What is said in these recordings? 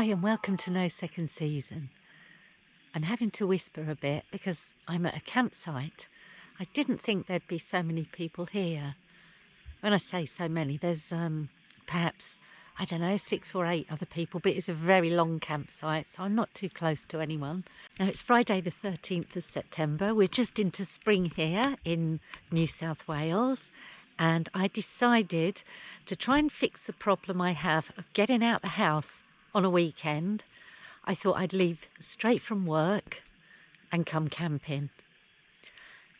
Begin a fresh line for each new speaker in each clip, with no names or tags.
Hi and welcome to No Second Season. I'm having to whisper a bit because I'm at a campsite. I didn't think there'd be so many people here. When I say so many, there's perhaps, I don't know, 6 or 8 other people, but it's a very long campsite, so I'm not too close to anyone. Now it's Friday the 13th of September. We're just into spring here in New South Wales, and I decided to try and fix the problem I have of getting out the house on a weekend. I thought I'd leave straight from work and come camping.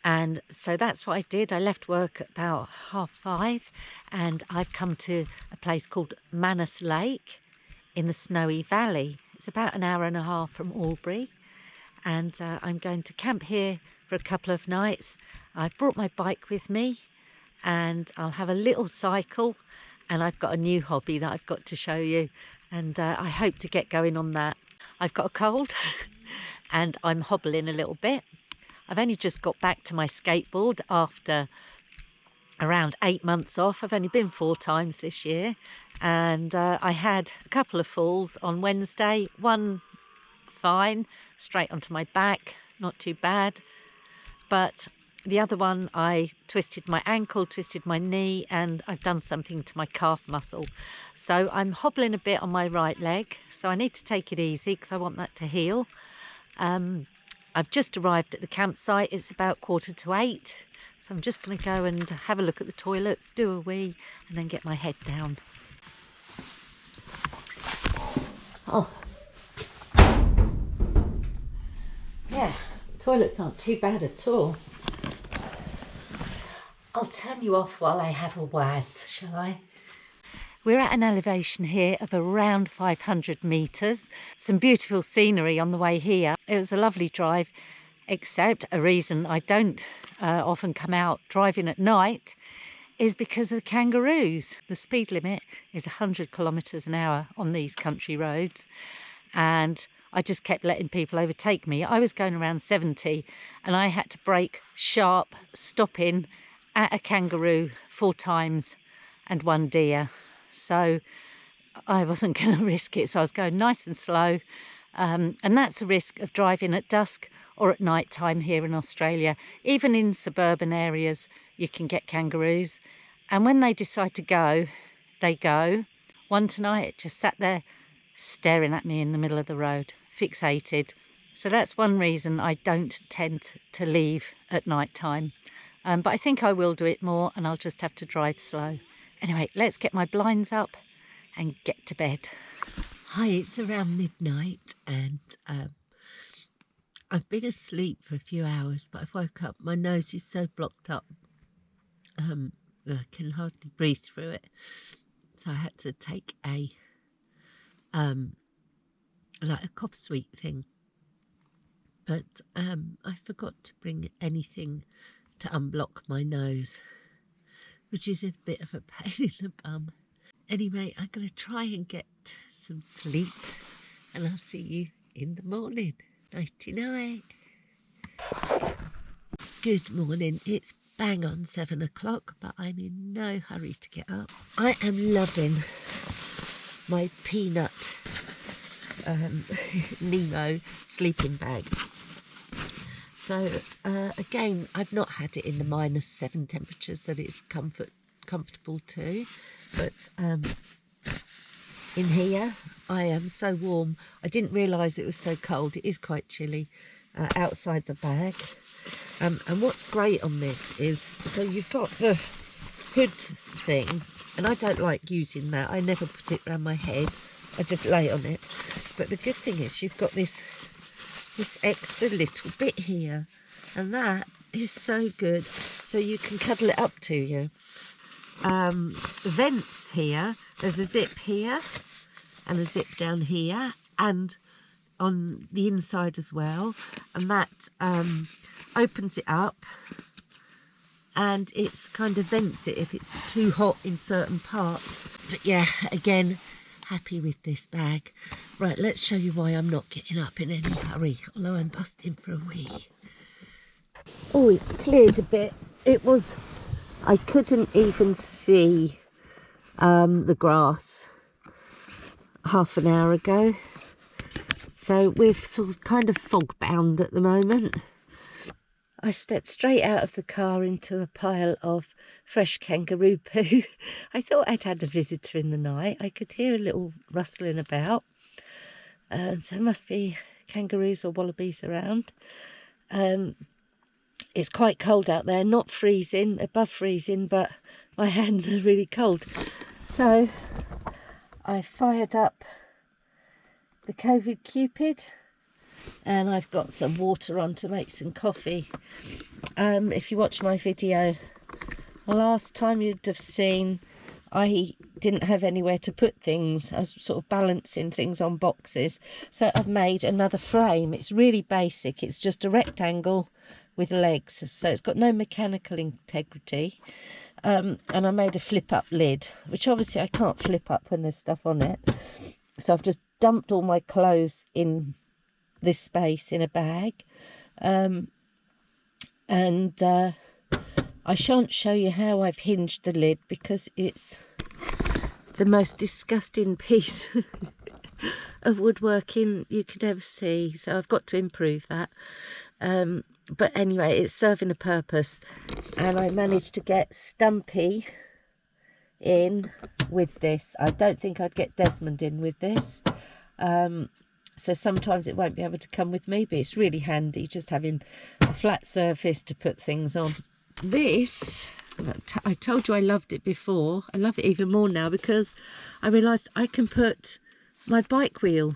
And so that's what I did. I left work at about 5:30 and I've come to a place called Mannus Lake in the Snowy Valley. It's about an hour and a half from Albury, and I'm going to camp here for a couple of nights. I've brought my bike with me and I'll have a little cycle, and I've got a new hobby that I've got to show you, and I hope to get going on that. I've got a cold and I'm hobbling a little bit. I've only just got back to my skateboard after around 8 months off. I've only been 4 times this year, and I had a couple of falls on Wednesday. One fine, straight onto my back, not too bad, but the other one I twisted my ankle, twisted my knee, and I've done something to my calf muscle. So I'm hobbling a bit on my right leg, so I need to take it easy because I want that to heal. I've just arrived at the campsite. It's about 7:45, so I'm just going to go and have a look at the toilets, do a wee, and then get my head down. Oh, yeah, toilets aren't too bad at all. I'll turn you off while I have a waz, shall I? We're at an elevation here of around 500 metres. Some beautiful scenery on the way here. It was a lovely drive, except a reason I don't often come out driving at night is because of the kangaroos. The speed limit is 100 kilometres an hour on these country roads, and I just kept letting people overtake me. I was going around 70 and I had to brake sharp, stopping at a kangaroo 4 times and 1 deer. So I wasn't going to risk it, so I was going nice and slow, and that's a risk of driving at dusk or at night time here in Australia. Even in suburban areas you can get kangaroos, and when they decide to go, they go. One tonight just sat there staring at me in the middle of the road, fixated. So that's one reason I don't tend to leave at night time. But I think I will do it more, and I'll just have to drive slow. Anyway, let's get my blinds up and get to bed. Hi, it's around midnight, and I've been asleep for a few hours, but I've woke up. My nose is so blocked up, I can hardly breathe through it. So I had to take a like a cough sweet thing. But I forgot to bring anything to unblock my nose, which is a bit of a pain in the bum. Anyway, I'm going to try and get some sleep, and I'll see you in the morning. Nighty night. Good morning. It's bang on 7 o'clock, but I'm in no hurry to get up. I am loving my peanut Nemo sleeping bag. So again, I've not had it in the -7 temperatures that it's comfortable to, but in here I am so warm. I didn't realise it was so cold. It is quite chilly outside the bag. And what's great on this is, so you've got the hood thing, and I don't like using that. I never put it around my head. I just lay on it. But the good thing is you've got this extra little bit here, and that is so good, so you can cuddle it up to you. Vents here, there's a zip here and a zip down here and on the inside as well, and that opens it up, and it's kind of vents it if it's too hot in certain parts. But yeah, again, happy with this bag. Right, let's show you why I'm not getting up in any hurry, although I'm busting for a wee. Oh, it's cleared a bit. I couldn't even see the grass half an hour ago. So we're sort of kind of fog bound at the moment. I stepped straight out of the car into a pile of fresh kangaroo poo. I thought I'd had a visitor in the night. I could hear a little rustling about. So it must be kangaroos or wallabies around. It's quite cold out there, not freezing, above freezing, but my hands are really cold. So I fired up the COVID Cupid and I've got some water on to make some coffee. If you watch my video, the last time you'd have seen I didn't have anywhere to put things. I was sort of balancing things on boxes. So I've made another frame. It's really basic. It's just a rectangle with legs. So it's got no mechanical integrity. And I made a flip-up lid, which obviously I can't flip up when there's stuff on it. So I've just dumped all my clothes in this space in a bag. I shan't show you how I've hinged the lid because it's the most disgusting piece of woodworking you could ever see. So I've got to improve that. But anyway, it's serving a purpose. And I managed to get Stumpy in with this. I don't think I'd get Desmond in with this. So sometimes it won't be able to come with me, but it's really handy just having a flat surface to put things on. This, I told you I loved it before. I love it even more now because I realised I can put my bike wheel,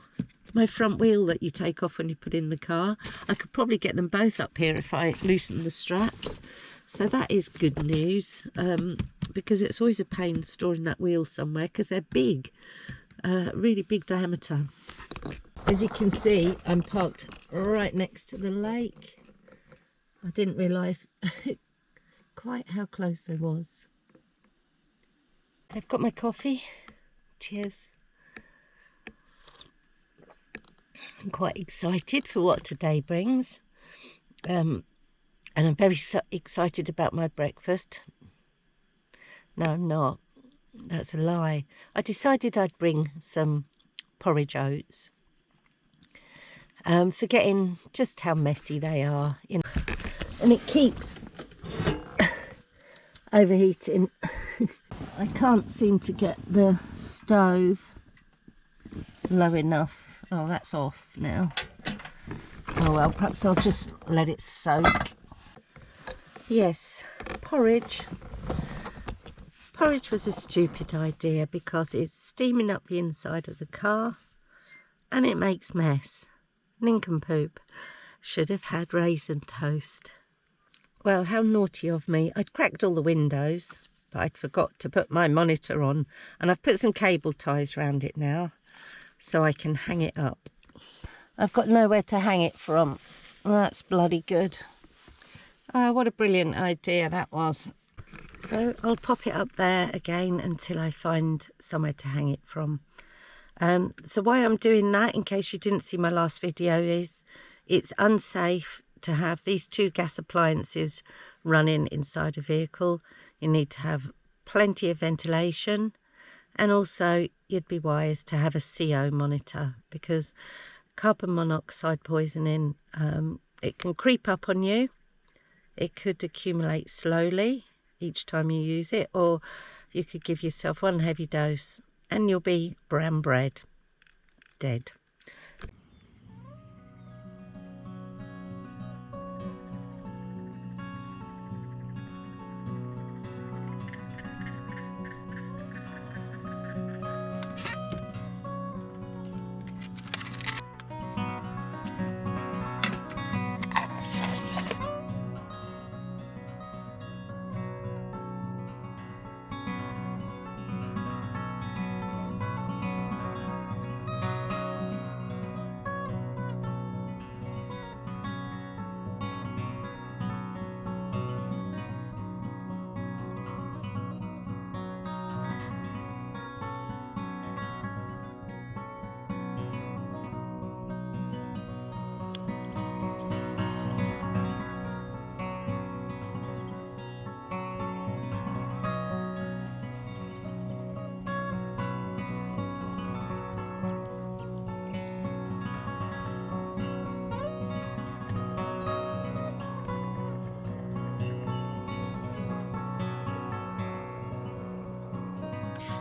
my front wheel that you take off when you put in the car. I could probably get them both up here if I loosen the straps. So that is good news, because it's always a pain storing that wheel somewhere because they're big, really big diameter. As you can see, I'm parked right next to the lake. I didn't realise quite how close I was. I've got my coffee. Cheers. I'm quite excited for what today brings. And I'm very excited about my breakfast. No, I'm not. That's a lie. I decided I'd bring some porridge oats. Forgetting just how messy they are. You know. And it keeps overheating. I can't seem to get the stove low enough. Oh, that's off now. Oh well, perhaps I'll just let it soak. Yes, porridge. Porridge was a stupid idea because it's steaming up the inside of the car and it makes mess. Nincompoop. Should have had raisin toast. Well, how naughty of me. I'd cracked all the windows, but I'd forgot to put my monitor on. And I've put some cable ties around it now so I can hang it up. I've got nowhere to hang it from. That's bloody good. What a brilliant idea that was. So I'll pop it up there again until I find somewhere to hang it from. So why I'm doing that, in case you didn't see my last video, is it's unsafe to have these two gas appliances running inside a vehicle. You need to have plenty of ventilation, and also you'd be wise to have a CO monitor because carbon monoxide poisoning, it can creep up on you. It could accumulate slowly each time you use it, or you could give yourself one heavy dose and you'll be brown bread, dead.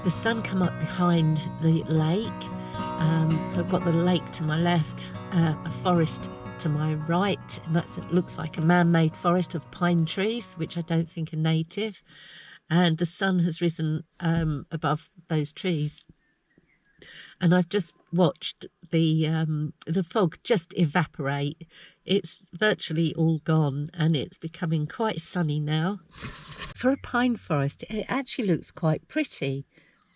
the sun come up behind the lake. So I've got the lake to my left, a forest to my right, and it looks like a man-made forest of pine trees, which I don't think are native. And the sun has risen above those trees. And I've just watched the fog just evaporate. It's virtually all gone, and it's becoming quite sunny now. For a pine forest, it actually looks quite pretty.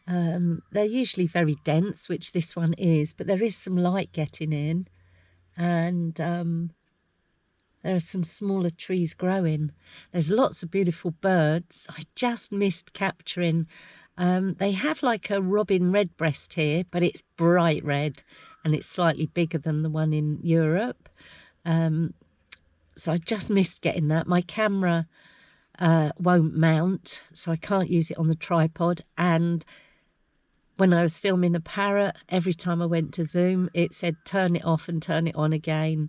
They're usually very dense, which this one is, but there is some light getting in, and there are some smaller trees growing. There's lots of beautiful birds. I just missed capturing. They have like a robin redbreast here, but it's bright red and it's slightly bigger than the one in Europe. So I just missed getting that. My camera won't mount, so I can't use it on the tripod. And when I was filming a parrot, every time I went to zoom, it said turn it off and turn it on again.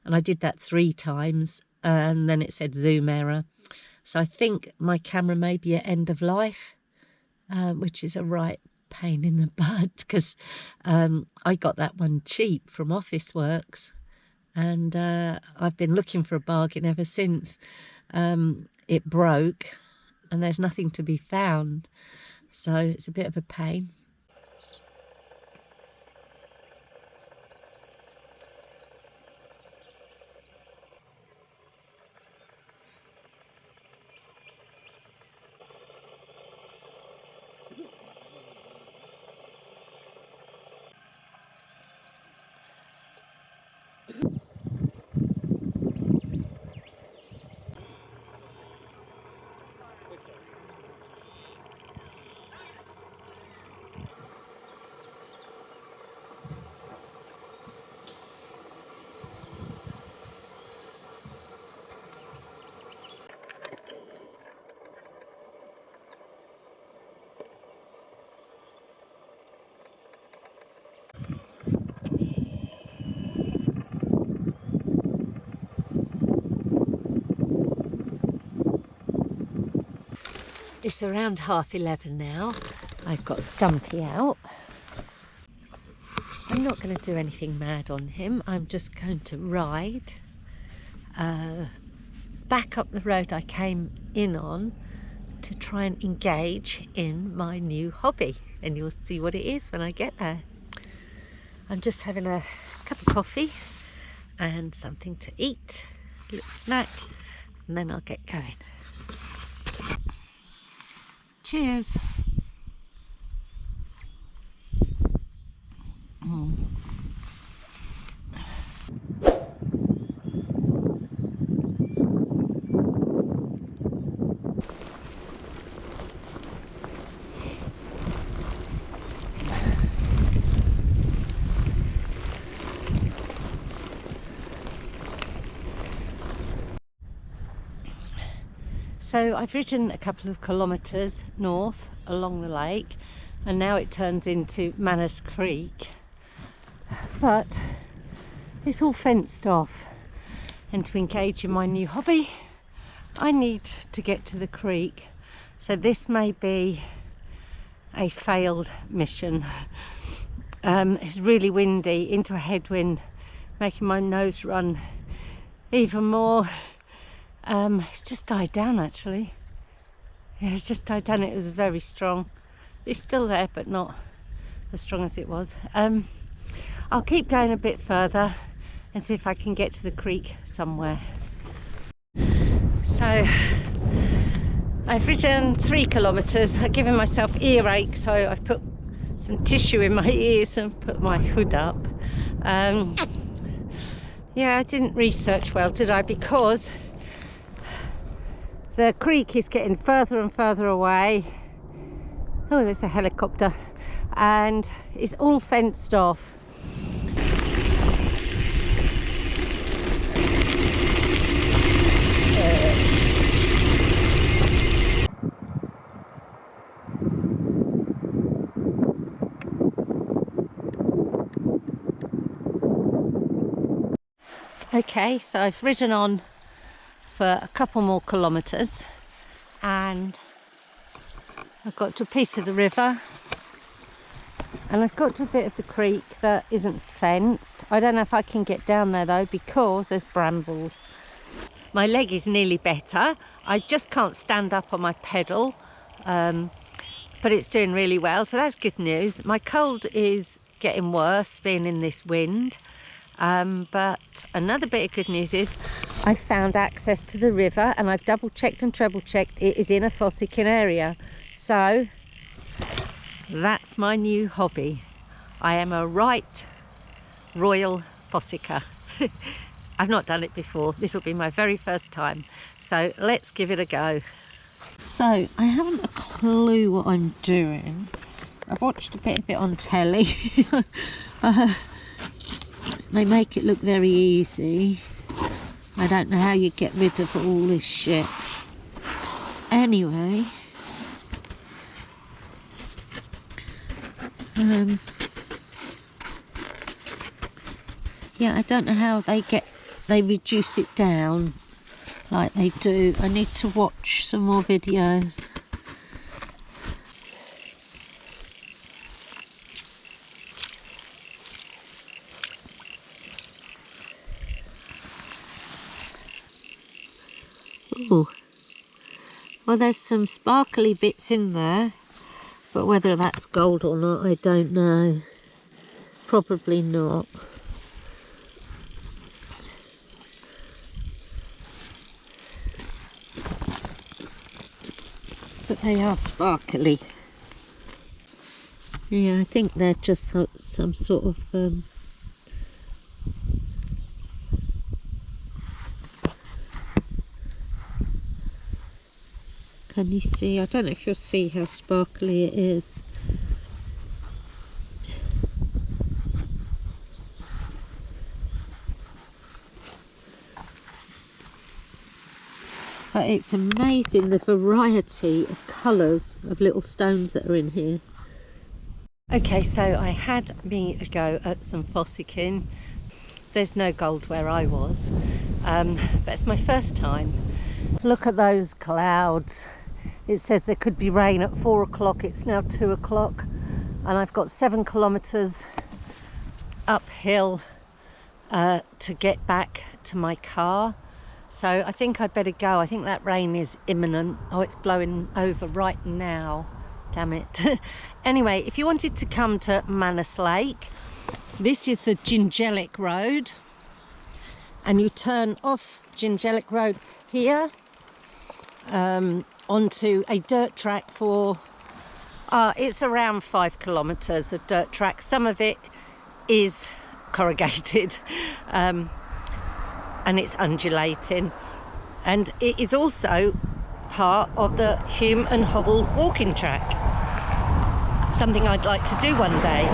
And I did that 3 times, and then it said zoom error. So I think my camera may be at end of life, which is a right pain in the butt, because I got that one cheap from Officeworks, and I've been looking for a bargain ever since. It broke, and there's nothing to be found, so it's a bit of a pain. It's around 11:30 now. I've got Stumpy out. I'm not going to do anything mad on him. I'm just going to ride back up the road I came in on to try and engage in my new hobby. And you'll see what it is when I get there. I'm just having a cup of coffee and something to eat, a little snack, and then I'll get going. Cheers. So I've ridden a couple of kilometres north along the lake, and now it turns into Mannus Creek, but it's all fenced off, and to engage in my new hobby I need to get to the creek, so this may be a failed mission. It's really windy, into a headwind, making my nose run even more. It's just died down actually. Yeah, it's just died down. It was very strong. It's still there, but not as strong as it was. I'll keep going a bit further and see if I can get to the creek somewhere. So I've ridden 3 kilometres. I've given myself earache, so I've put some tissue in my ears and put my hood up. Yeah, I didn't research well, did I? Because the creek is getting further and further away. Oh, there's a helicopter, and it's all fenced off. Okay, so I've ridden on for a couple more kilometres, and I've got to a piece of the river, And I've got to a bit of the creek that isn't fenced. I don't know if I can get down there though, because there's brambles. My leg is nearly better. I just can't stand up on my pedal, but it's doing really well, so that's good news. My cold is getting worse being in this wind, but another bit of good news is I found access to the river, and I've double checked and treble checked it is in a fossicking area. So that's my new hobby. I am a right royal fossicker. I've not done it before. This will be my very first time. So let's give it a go. So I haven't a clue what I'm doing. I've watched a bit of it on telly. They make it look very easy. I don't know how you get rid of all this shit. Anyway. Yeah, I don't know how they reduce it down like they do. I need to watch some more videos. Ooh. Well, there's some sparkly bits in there, but whether that's gold or not, I don't know. Probably not. But they are sparkly. Yeah, I think they're just some sort of can you see? I don't know if you'll see how sparkly it is. But it's amazing the variety of colours of little stones that are in here. Okay, so I had me a go at some fossicking. There's no gold where I was, but it's my first time. Look at those clouds. It says there could be rain at 4 o'clock. It's now 2 o'clock, and I've got 7 kilometres uphill to get back to my car. So I think I'd better go. I think that rain is imminent. Oh, it's blowing over right now. Damn it. Anyway, if you wanted to come to Mannus Lake, this is the Gingelic Road. And you turn off Gingelic Road here onto a dirt track for, it's around 5 kilometres of dirt track. Some of it is corrugated. And it's undulating, and it is also part of the Hume and Hobble walking track, something I'd like to do one day.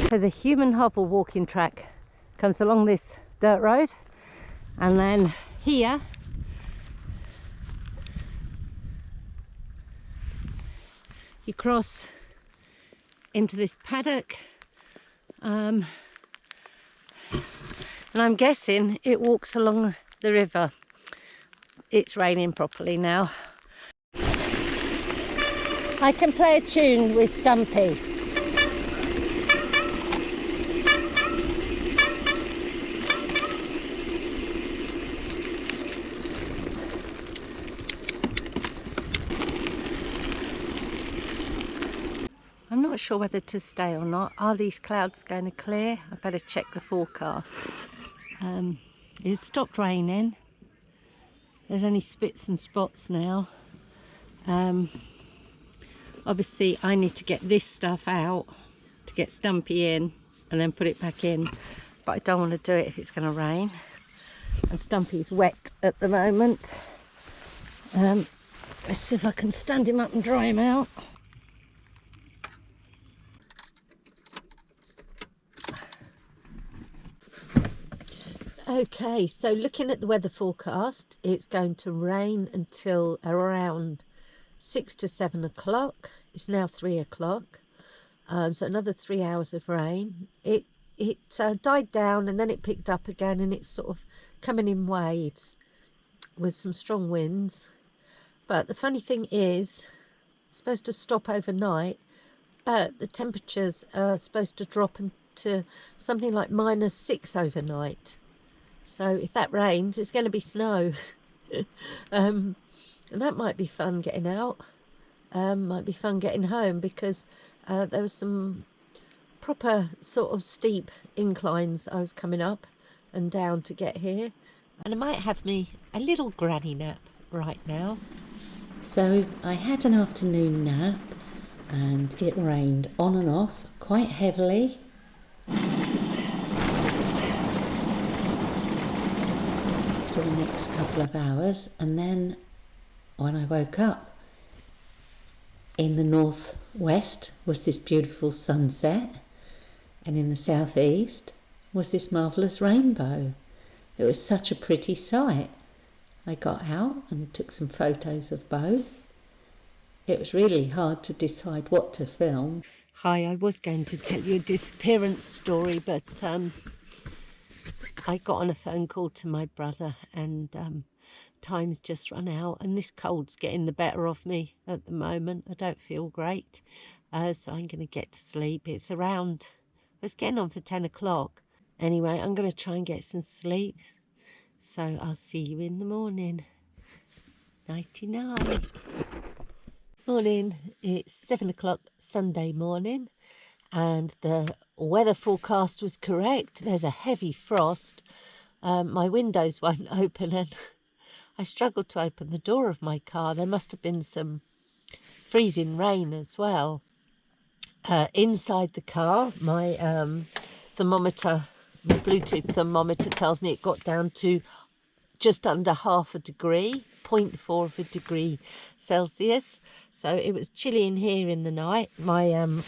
So the Hume and Hobble walking track comes along this dirt road, and then here you cross into this paddock, and I'm guessing it walks along the river. It's raining properly now. I can play a tune with Stumpy. I'm not sure whether to stay or not. Are these clouds going to clear? I better check the forecast. It's stopped raining. There's only spits and spots now. Obviously I need to get this stuff out to get Stumpy in and then put it back in, but I don't want to do it if it's going to rain, and Stumpy's wet at the moment. Let's see if I can stand him up and dry him out. Okay, so looking at the weather forecast, it's going to rain until around 6 to 7 o'clock. It's now 3 o'clock, so another 3 hours of rain. It it died down and then it picked up again, and it's sort of coming in waves with some strong winds. But the funny thing is, it's supposed to stop overnight, but the temperatures are supposed to drop into something like -6 overnight. So if that rains, it's going to be snow. And that might be fun getting out. Might be fun getting home, because there was some proper sort of steep inclines I was coming up and down to get here. And I might have me a little granny nap right now.
So I had an afternoon nap and it rained on and off quite heavily. For the next couple of hours, and then when I woke up, in the northwest was this beautiful sunset, and in the southeast was this marvellous rainbow. It was such a pretty sight. I got out and took some photos of both. It was really hard to decide what to film.
Hi, I was going to tell you a disappearance story, but I got on a phone call to my brother, and time's just run out, and this cold's getting the better of me at the moment. I don't feel great, so I'm going to get to sleep. It's getting on for 10 o'clock. Anyway, I'm going to try and get some sleep, so I'll see you in the morning. Nighty-night. Morning, it's 7 o'clock Sunday morning, and the weather forecast was correct. There's a heavy frost. My windows won't open, and I struggled to open the door of my car. There must have been some freezing rain as well. Inside the car, my thermometer, the Bluetooth thermometer, tells me it got down to just under half a degree, 0.4 of a degree Celsius. So it was chilly in here in the night. My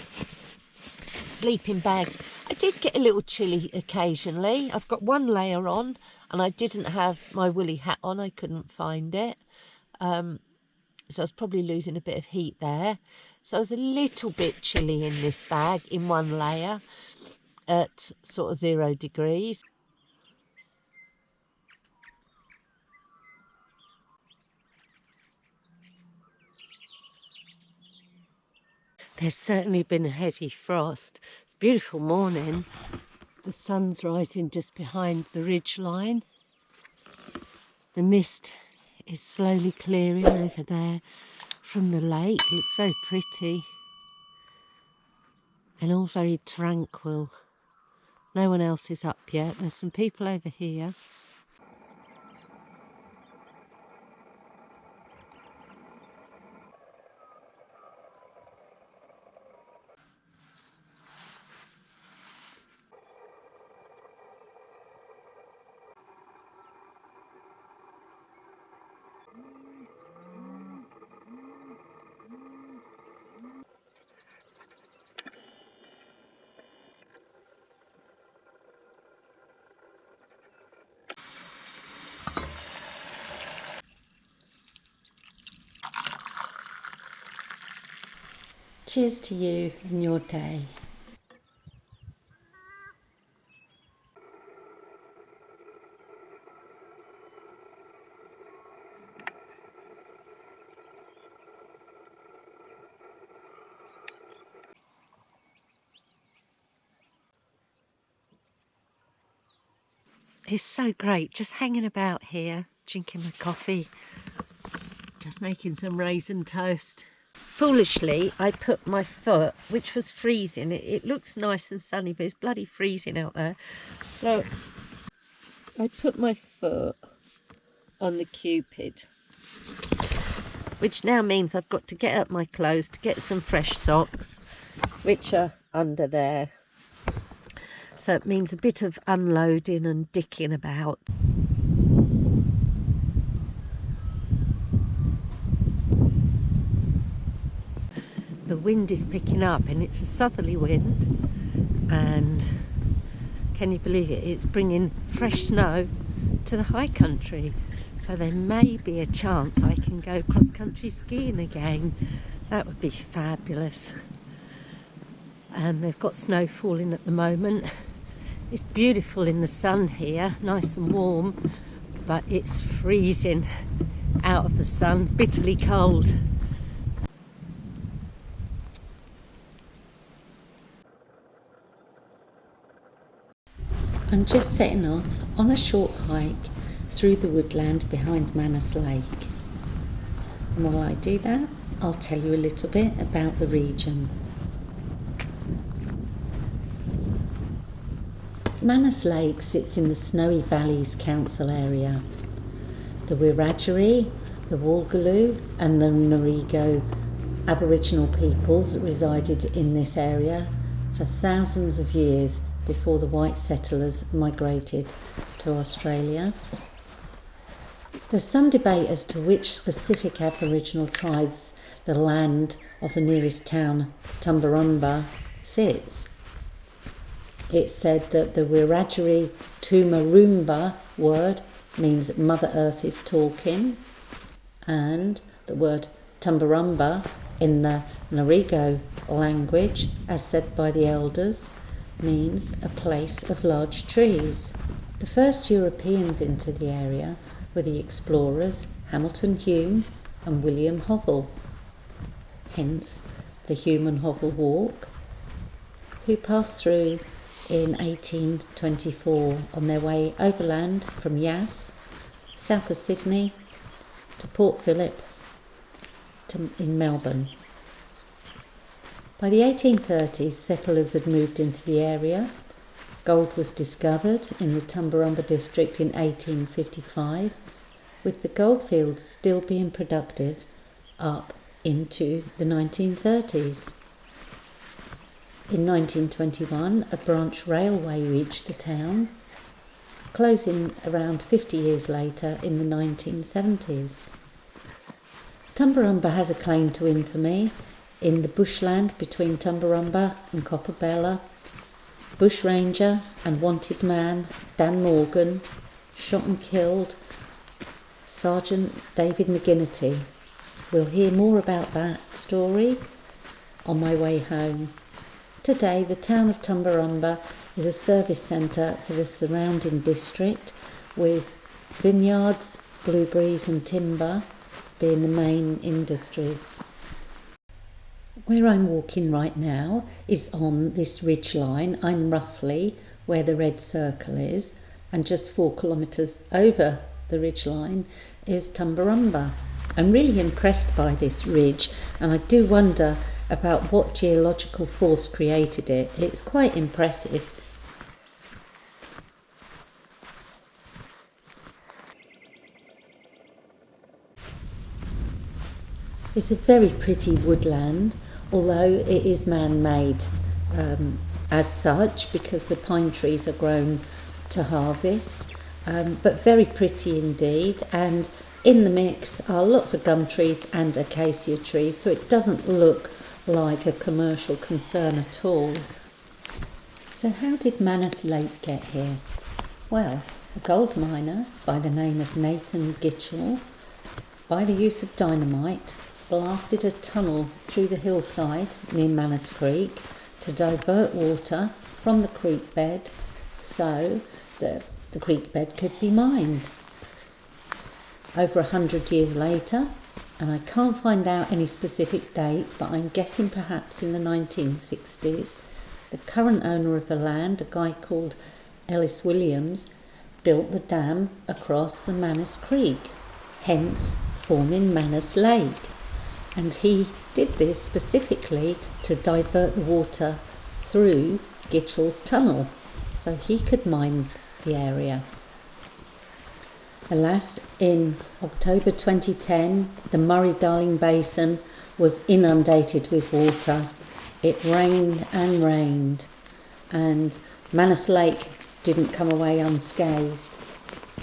sleeping bag, I did get a little chilly occasionally. I've got one layer on, and I didn't have my woolly hat on. I couldn't find it. So I was probably losing a bit of heat there. So I was a little bit chilly in this bag in one layer at sort of 0 degrees. There's certainly been a heavy frost. It's a beautiful morning. The sun's rising just behind the ridge line. The mist is slowly clearing over there from the lake. It looks very pretty and all very tranquil. No one else is up yet. There's some people over here.
Cheers to you and your day.
It's so great just hanging about here, drinking my coffee, just making some raisin toast. Foolishly, I put my foot, which was freezing. It looks nice and sunny, but it's bloody freezing out there. So I put my foot on the Cupid, which now means I've got to get up my clothes to get some fresh socks, which are under there. So it means a bit of unloading and dicking about. The wind is picking up, and it's a southerly wind, and can you believe it? It's bringing fresh snow to the high country. So there may be a chance I can go cross-country skiing again. That would be fabulous. They've got snow falling at the moment. It's beautiful in the sun here, nice and warm, but it's freezing out of the sun, bitterly cold.
I'm just setting off on a short hike through the woodland behind Mannus Lake. And while I do that, I'll tell you a little bit about the region. Mannus Lake sits in the Snowy Valleys Council area. The Wiradjuri, the Walgaloo and the Ngarigo Aboriginal peoples resided in this area for thousands of years before the white settlers migrated to Australia. There's some debate as to which specific Aboriginal tribes the land of the nearest town, Tumbarumba, sits. It's said that the Wiradjuri Tumarumba word means that Mother Earth is talking, and the word Tumbarumba in the Ngarigo language, as said by the elders, means a place of large trees. The first Europeans into the area were the explorers Hamilton Hume and William Hovell, hence the Hume and Hovell Walk, who passed through in 1824 on their way overland from Yass, south of Sydney, to Port Phillip in Melbourne. By the 1830s, settlers had moved into the area. Gold was discovered in the Tumbarumba district in 1855, with the goldfields still being productive up into the 1930s. In 1921, a branch railway reached the town, closing around 50 years later in the 1970s. Tumbarumba has a claim to infamy in the bushland between Tumbarumba and Copperbella. Bushranger and wanted man Dan Morgan shot and killed Sergeant David McGinnon. We'll hear more about that story on my way home. Today, the town of Tumbarumba is a service centre for the surrounding district, with vineyards, blueberries and timber being the main industries. Where I'm walking right now is on this ridge line. I'm roughly where the red circle is, and just 4 kilometres over the ridge line is Tumbarumba. I'm really impressed by this ridge, and I do wonder about what geological force created it. It's quite impressive. It's a very pretty woodland, although it is man-made as such, because the pine trees are grown to harvest, but very pretty indeed. And in the mix are lots of gum trees and acacia trees, so it doesn't look like a commercial concern at all. So how did Mannus Lake get here? Well, a gold miner by the name of Nathan Gitchell, by the use of dynamite, blasted a tunnel through the hillside near Mannus Creek to divert water from the creek bed so that the creek bed could be mined. Over 100 years later, and I can't find out any specific dates, but I'm guessing perhaps in the 1960s, the current owner of the land, a guy called Ellis Williams, built the dam across the Manus Creek, hence forming Mannus Lake. And he did this specifically to divert the water through Gitchell's tunnel so he could mine the area. Alas, in October 2010, the Murray-Darling Basin was inundated with water. It rained and rained, and Mannus Lake didn't come away unscathed.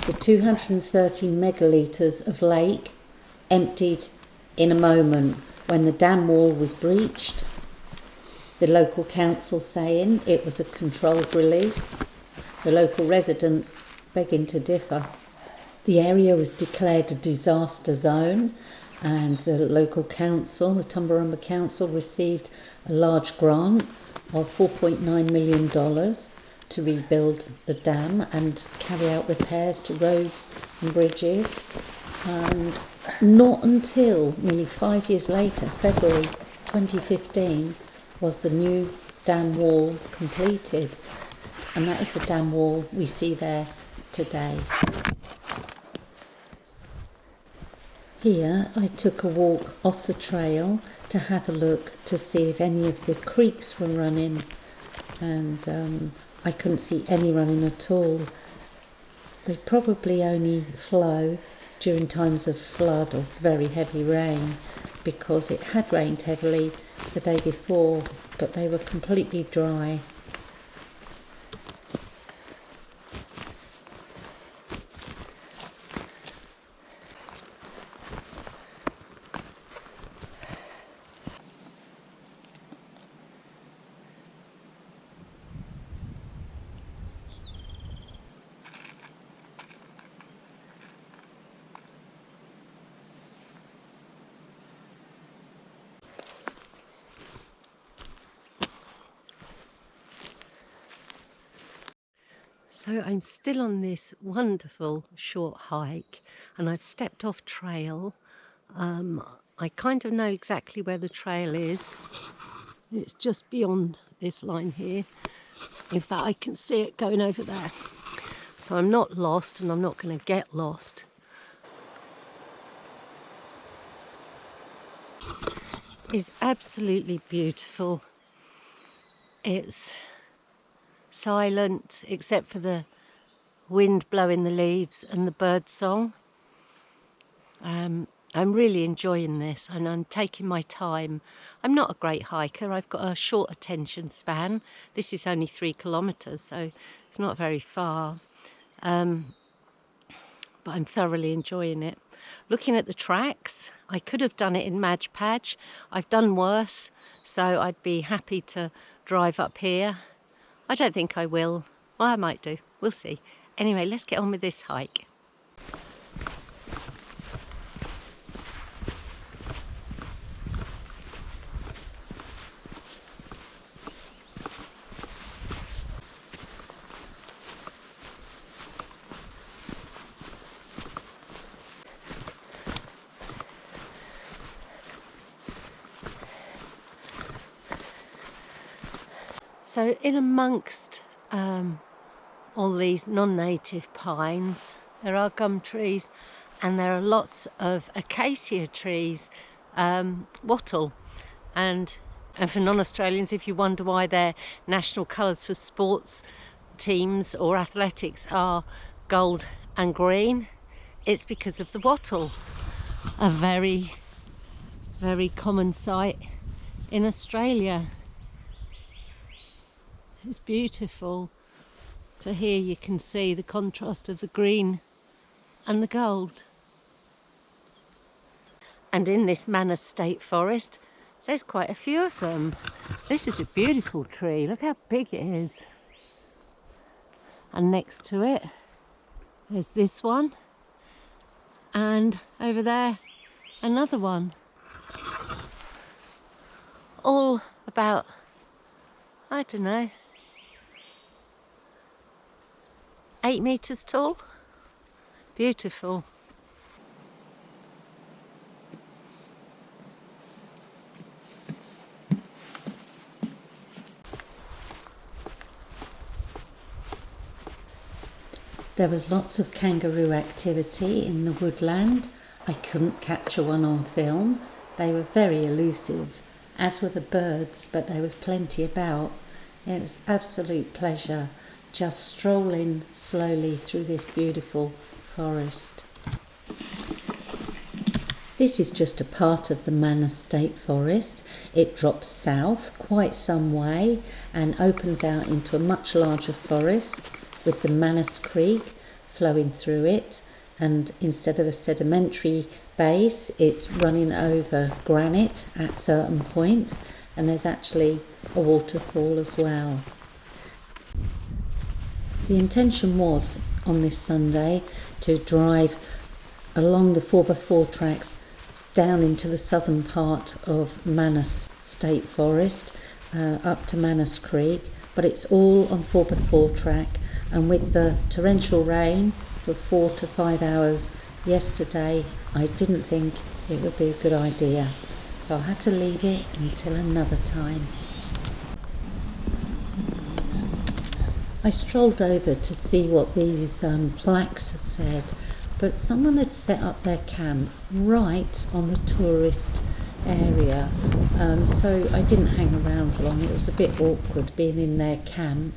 The 230 megalitres of lake emptied in a moment when the dam wall was breached. The local council saying it was a controlled release, the local residents begging to differ. The area was declared a disaster zone, and the local council, the Tumbarumba Council, received a large grant of $4.9 million to rebuild the dam and carry out repairs to roads and bridges. And not until nearly 5 years later, February 2015, was the new dam wall completed. And that is the dam wall we see there today. Here I took a walk off the trail to have a look to see if any of the creeks were running, and I couldn't see any running at all. They probably only flow during times of flood or very heavy rain, because it had rained heavily the day before, but they were completely dry.
So I'm still on this wonderful short hike, and I've stepped off trail. I kind of know exactly where the trail is. It's just beyond this line here. In fact, I can see it going over there. So I'm not lost, and I'm not going to get lost. It's absolutely beautiful. It's silent except for the wind blowing the leaves and the bird song. I'm really enjoying this, and I'm taking my time. I'm not a great hiker. I've got a short attention span. This is only 3 kilometres, so it's not very far. But I'm thoroughly enjoying it. Looking at the tracks, I could have done it in Madge Padge. I've done worse, so I'd be happy to drive up here. I don't think I will. Well, I might do. We'll see. Anyway, let's get on with this hike. So in amongst all these non-native pines, there are gum trees, and there are lots of acacia trees, wattle. And for non-Australians, if you wonder why their national colours for sports teams or athletics are gold and green, it's because of the wattle, a very, very common sight in Australia. It's beautiful. So here you can see the contrast of the green and the gold. And in this Mannus State Forest, there's quite a few of them. This is a beautiful tree. Look how big it is. And next to it, there's this one. And over there, another one. All about, I don't know, 8 metres tall. Beautiful.
There was lots of kangaroo activity in the woodland. I couldn't capture one on film. They were very elusive, as were the birds, but there was plenty about. It was absolute pleasure just strolling slowly through this beautiful forest. This is just a part of the Mannus State Forest. It drops south quite some way and opens out into a much larger forest with the Manus Creek flowing through it, and instead of a sedimentary base, it's running over granite at certain points, and there's actually a waterfall as well. The intention was on this Sunday to drive along the 4x4 tracks down into the southern part of Mannus State Forest, up to Manus Creek, but it's all on 4x4 track, and with the torrential rain for 4 to 5 hours yesterday, I didn't think it would be a good idea, so I'll have to leave it until another time. I strolled over to see what these plaques said, but someone had set up their camp right on the tourist area, so I didn't hang around long. It was a bit awkward being in their camp.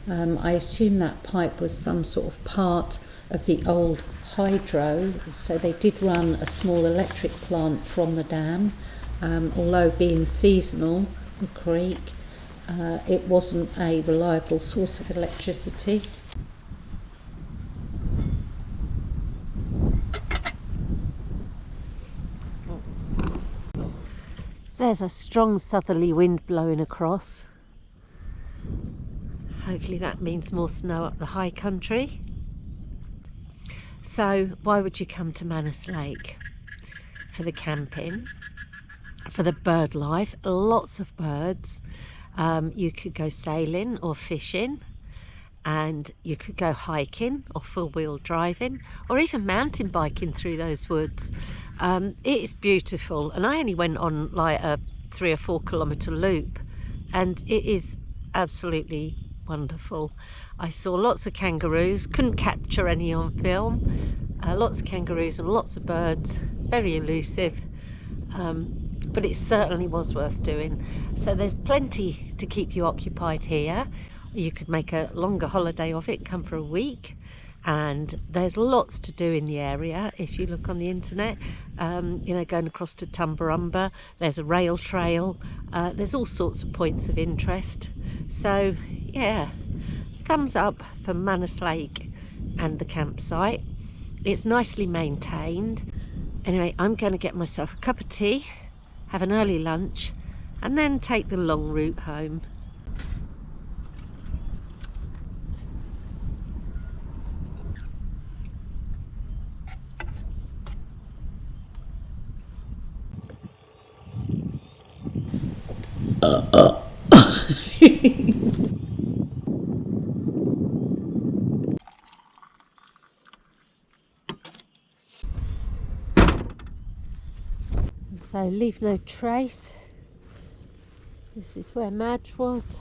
I assume that pipe was some sort of part of the old hydro, so they did run a small electric plant from the dam, although being seasonal, the creek, it wasn't a reliable source of electricity.
There's a strong southerly wind blowing across. Hopefully that means more snow up the high country. So why would you come to Mannus Lake? For the camping, for the bird life, lots of birds. You could go sailing or fishing, and you could go hiking or four-wheel driving, or even mountain biking through those woods. It is beautiful, and I only went on like a 3 or 4 kilometre loop, and it is absolutely wonderful. I saw lots of kangaroos, couldn't capture any on film. Lots of kangaroos and lots of birds, very elusive, but it certainly was worth doing. So there's plenty to keep you occupied here. You could make a longer holiday of it, come for a week, and there's lots to do in the area. If you look on the internet, going across to Tumbarumba, there's a rail trail, there's all sorts of points of interest. So yeah, thumbs up for Mannus Lake and the campsite. It's nicely maintained. Anyway, I'm going to get myself a cup of tea, have an early lunch, and then take the long route home. So leave no trace. This is where Madge was.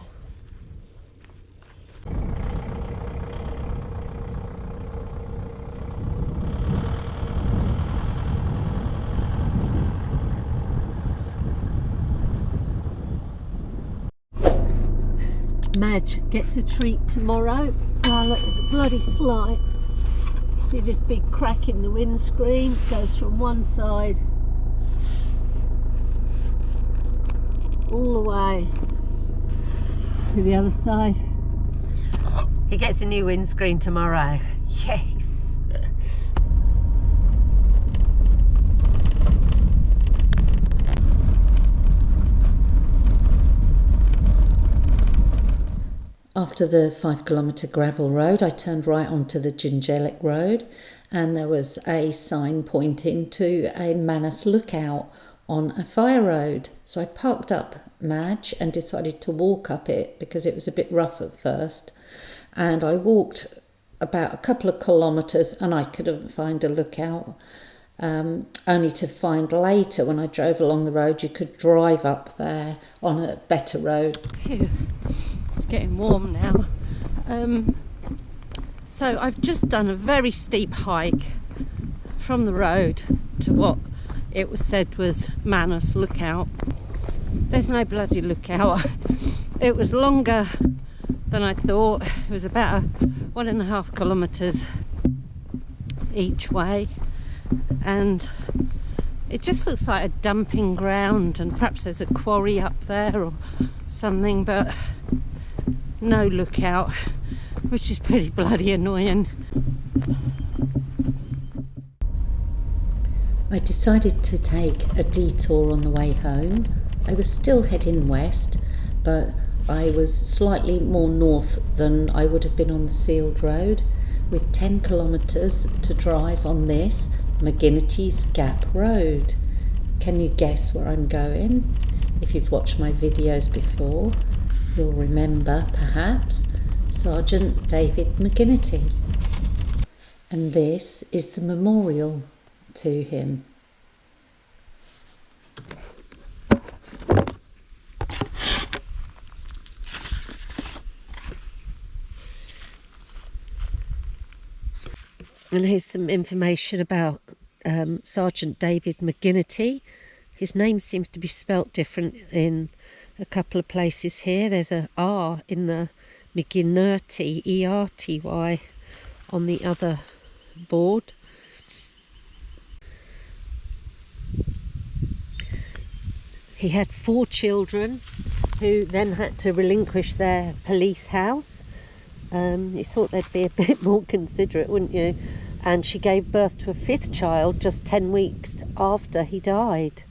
Madge gets a treat tomorrow. Oh look, there's a bloody fly. See this big crack in the windscreen? Goes from one side all the way to the other side. He gets a new windscreen tomorrow. Yes.
After the 5 kilometre gravel road, I turned right onto the Gingelic road, and there was a sign pointing to a Manus Lookout on a fire road. So I parked up Madge and decided to walk up it because it was a bit rough at first. And I walked about a couple of kilometres and I couldn't find a lookout. Only to find later when I drove along the road you could drive up there on a better road.
Phew. It's getting warm now. So I've just done a very steep hike from the road to what it was said was Manus Lookout. There's no bloody lookout. It was longer than I thought. It was about 1.5 kilometres each way, and it just looks like a dumping ground, and perhaps there's a quarry up there or something, but no lookout, which is pretty bloody annoying.
I decided to take a detour on the way home. I was still heading west, but I was slightly more north than I would have been on the sealed road, with 10 kilometres to drive on this McKinnon's Gap Road. Can you guess where I'm going? If you've watched my videos before, you'll remember perhaps Sergeant David McKinnon. And this is the memorial to him.
And here's some information about Sergeant David McKinnon. His name seems to be spelt different in a couple of places here. There's a R in the McKinnon, E-R-T-Y, on the other board. He had 4 children who then had to relinquish their police house. You thought they'd be a bit more considerate, wouldn't you? And she gave birth to a 5th child just 10 weeks after he died.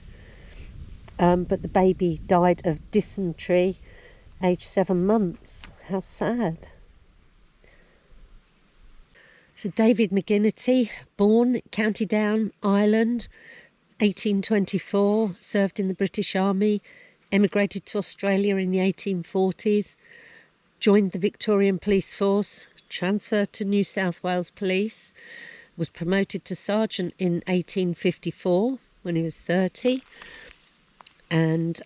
But the baby died of dysentery, aged 7 months. How sad. So David McKinnon, born County Down, Ireland, 1824, served in the British Army, emigrated to Australia in the 1840s, joined the Victorian Police Force, transferred to New South Wales Police, was promoted to sergeant in 1854 when he was 30, and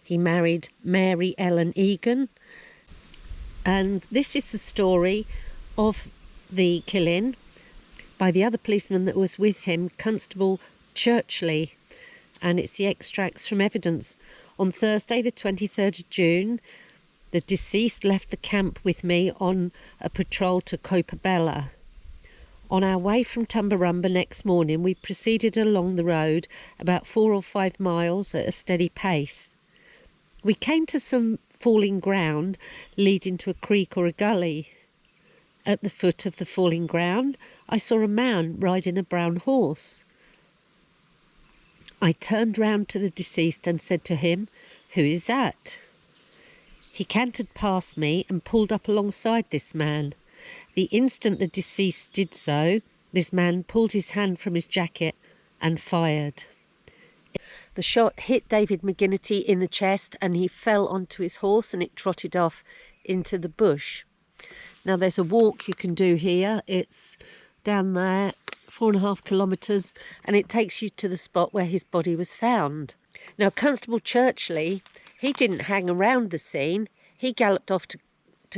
he married Mary Ellen Egan. And this is the story of the killing by the other policeman that was with him, Constable Churchley, and it's the extracts from evidence. On Thursday the 23rd of June, the deceased left the camp with me on a patrol to Copabella. On our way from Tumbarumba next morning, we proceeded along the road about 4 or 5 miles at a steady pace. We came to some falling ground leading to a creek or a gully. At the foot of the falling ground, I saw a man riding a brown horse. I turned round to the deceased and said to him, "Who is that?" He cantered past me and pulled up alongside this man. The instant the deceased did so, this man pulled his hand from his jacket and fired. The shot hit David McKinnon in the chest and he fell onto his horse and it trotted off into the bush. Now there's a walk you can do here. It's down there, 4.5 kilometres, and it takes you to the spot where his body was found. Now Constable Churchley, he didn't hang around the scene. He galloped off to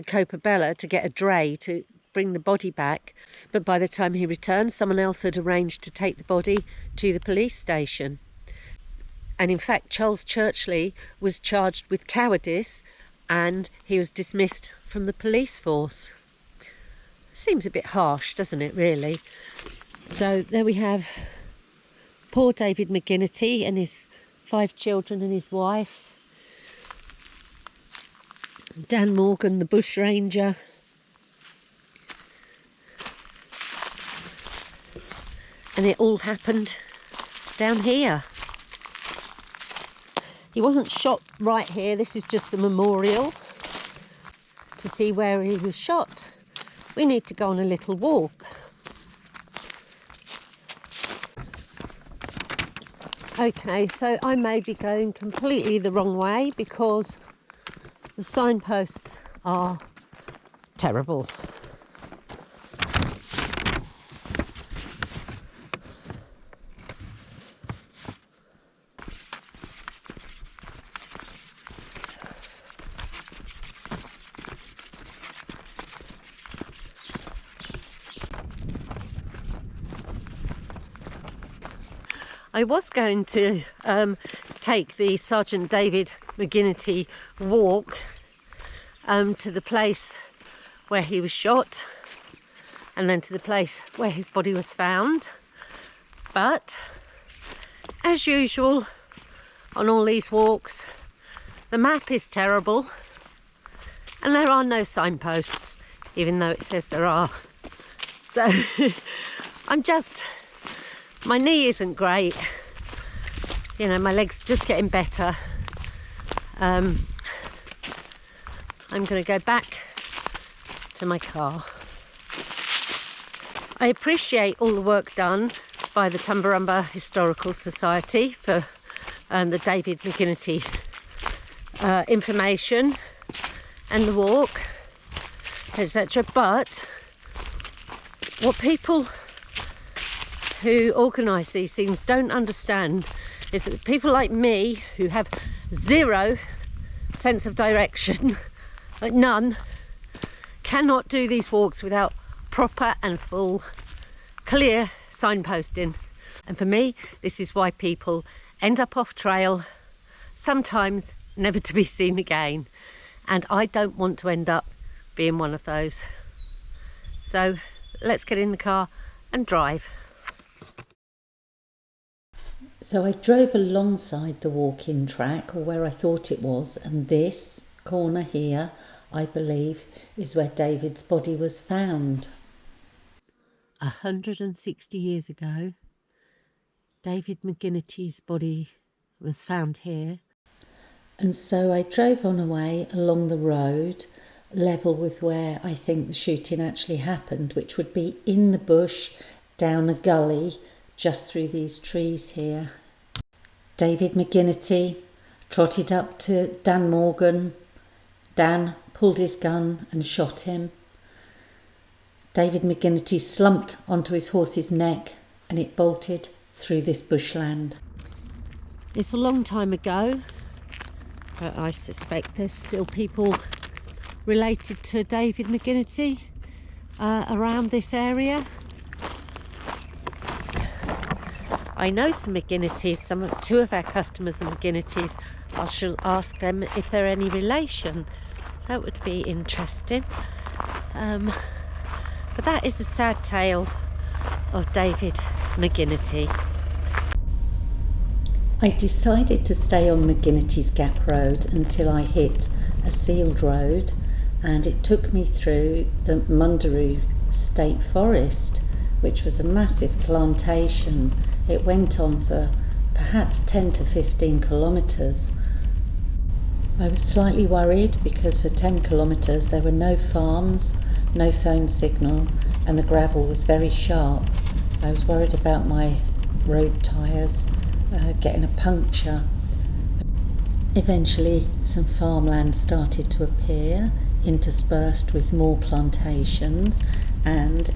Copabella to get a dray to bring the body back. But by the time he returned, someone else had arranged to take the body to the police station. And in fact, Charles Churchley was charged with cowardice and he was dismissed from the police force. Seems a bit harsh, doesn't it, really? So there we have poor David McKinnon and his 5 children and his wife. Dan Morgan, the bushranger. And it all happened down here. He wasn't shot right here. This is just a memorial to see where he was shot. We need to go on a little walk. Okay, so I may be going completely the wrong way because the signposts are terrible. I was going to take the Sergeant David McKinnon walk to the place where he was shot and then to the place where his body was found. But as usual on all these walks, the map is terrible and there are no signposts, even though it says there are. So my knee isn't great, you know, my leg's just getting better. I'm going to go back to my car. I appreciate all the work done by the Tumbarumba Historical Society for the David McKinnon information. and the walk, etc. But what people who organise these things don't understand is that people like me, who have zero sense of direction, like none, cannot do these walks without proper and full clear signposting. And for me, this is why people end up off trail, sometimes never to be seen again. And I don't want to end up being one of those. So let's get in the car and drive.
So I drove alongside the walk-in track, or where I thought it was, and this corner here, I believe, is where David's body was found.
160 years ago, David McKinnon's body was found here.
And so I drove on away along the road, level with where I think the shooting actually happened, which would be in the bush, down a gully, just through these trees here. David McKinnon trotted up to Dan Morgan. Dan pulled his gun and shot him. David McKinnon slumped onto his horse's neck and it bolted through this bushland.
It's a long time ago, but I suspect there's still people related to David McKinnon around this area. I know some McKinnons, two of our customers are McKinnons. I shall ask them if they're any relation. That would be interesting. But that is the sad tale of David McKinnon.
I decided to stay on McGinnity's Gap Road until I hit a sealed road, and it took me through the Mundaroo State Forest, which was a massive plantation. It went on for perhaps 10 to 15 kilometres. I was slightly worried because for 10 kilometres there were no farms, no phone signal, and the gravel was very sharp. I was worried about my road tyres getting a puncture. Eventually some farmland started to appear, interspersed with more plantations, and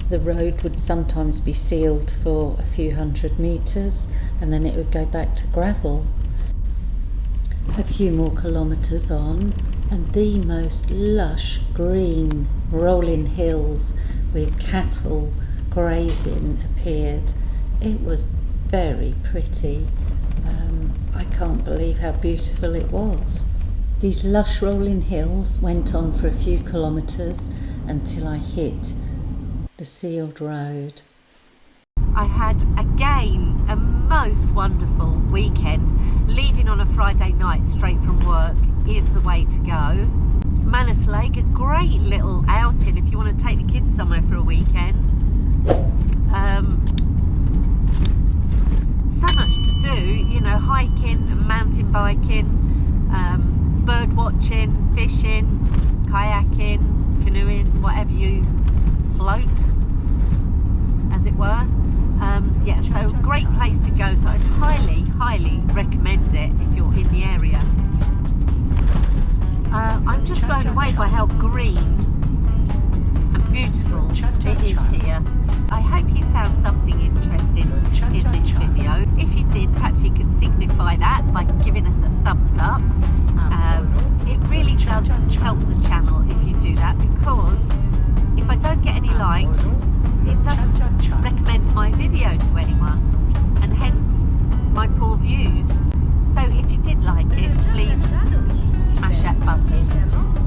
the road would sometimes be sealed for a few hundred metres and then it would go back to gravel. A few more kilometres on, and the most lush green rolling hills with cattle grazing appeared. It was very pretty. I can't believe how beautiful it was. These lush rolling hills went on for a few kilometres until I hit the sealed road.
I had again a most wonderful weekend. Leaving on a Friday night straight from work is the way to go. Mannus Lake, a great little outing if you want to take the kids somewhere for a weekend. So much to do, you know, hiking, mountain biking, bird watching, fishing, kayaking, canoeing, whatever you float, as it were. Yeah, so great place to go. So I'd highly recommend it if you're in the area. I'm just blown away by how green and beautiful it is here. I hope you found something interesting in this video. If you did, perhaps you could signify that by giving us a thumbs up. It really does help the channel if you do that, because if I don't get any likes, it doesn't recommend my video to anyone, and hence my poor views. So if you did like it, please smash that button,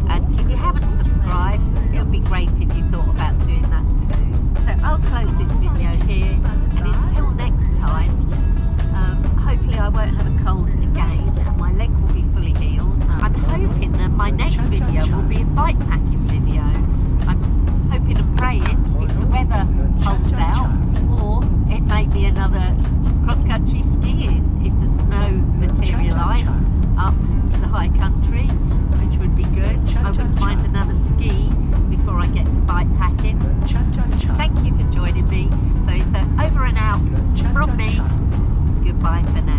and if you haven't subscribed, it would be great if you thought about doing that too. So I'll close this video here, and until next time, hopefully I won't have a cold again and my leg will be fully healed. I'm hoping that my next video will be a bike packing video. I'm hoping and praying, if the weather holds out, or it may be another cross-country skiing if the snow materialises up the high country, which would be good. I would find another ski before I get to bike packing. Thank you for joining me. So it's over and out from me. Goodbye for now.